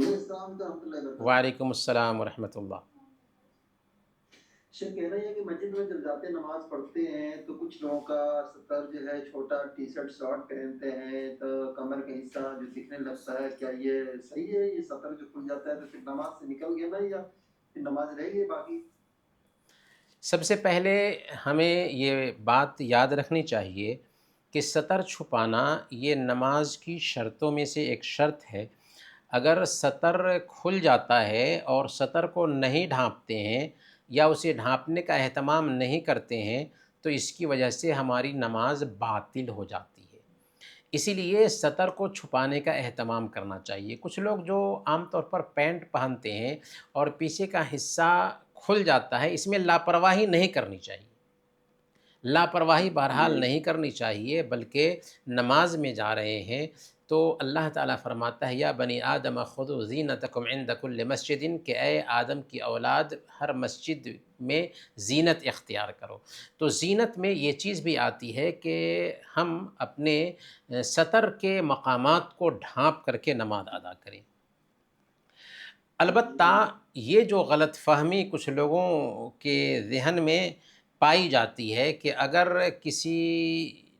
السلام علیکم ورحمۃ اللہ وبرکاتہ۔ وعلیکم السلام ورحمۃ اللہ۔ شیخ کہہ رہے ہیں کہ مسجد میں جب جاتے نماز پڑھتے ہیں تو کچھ لوگوں کا سطر جو ہے چھوٹا ٹی شرٹ شارٹ پہنتے ہیں تو کمر کا حصہ جو دکھنے لگتا ہے، کیا یہ صحیح ہے؟ یہ سطر جو کھل جاتا ہے تو پھر نماز سے نکل گیا نا، یا پھر نماز رہ گئی باقی؟ سب سے پہلے ہمیں یہ بات یاد رکھنی چاہیے کہ سطر چھپانا یہ نماز کی شرطوں میں سے ایک شرط ہے۔ اگر سطر کھل جاتا ہے اور سطر کو نہیں ڈھانپتے ہیں یا اسے ڈھانپنے کا اہتمام نہیں کرتے ہیں تو اس کی وجہ سے ہماری نماز باطل ہو جاتی ہے۔ اسی لیے سطر کو چھپانے کا اہتمام کرنا چاہیے۔ کچھ لوگ جو عام طور پر پینٹ پہنتے ہیں اور پیچھے کا حصہ کھل جاتا ہے، اس میں لاپرواہی نہیں کرنی چاہیے۔ لاپرواہی بہرحال جی نہیں کرنی چاہیے، بلکہ نماز میں جا رہے ہیں تو اللہ تعالیٰ فرماتا ہے یا بنی آدم خذوا زینتکم عند کل مسجد، کہ اے آدم کی اولاد ہر مسجد میں زینت اختیار کرو۔ تو زینت میں یہ چیز بھی آتی ہے کہ ہم اپنے سطر کے مقامات کو ڈھانپ کر کے نماز ادا کریں۔ البتہ یہ جو غلط فہمی کچھ لوگوں کے ذہن میں پائی جاتی ہے کہ اگر کسی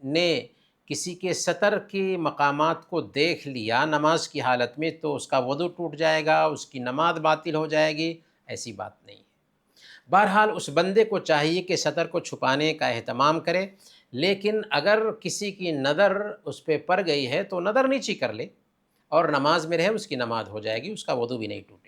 نے کسی کے سطر کی مقامات کو دیکھ لیا نماز کی حالت میں تو اس کا وضو ٹوٹ جائے گا، اس کی نماز باطل ہو جائے گی، ایسی بات نہیں ہے۔ بہرحال اس بندے کو چاہیے کہ سطر کو چھپانے کا اہتمام کرے، لیکن اگر کسی کی نظر اس پہ پڑ گئی ہے تو نظر نیچی کر لے اور نماز میں رہے، اس کی نماز ہو جائے گی، اس کا وضو بھی نہیں ٹوٹے۔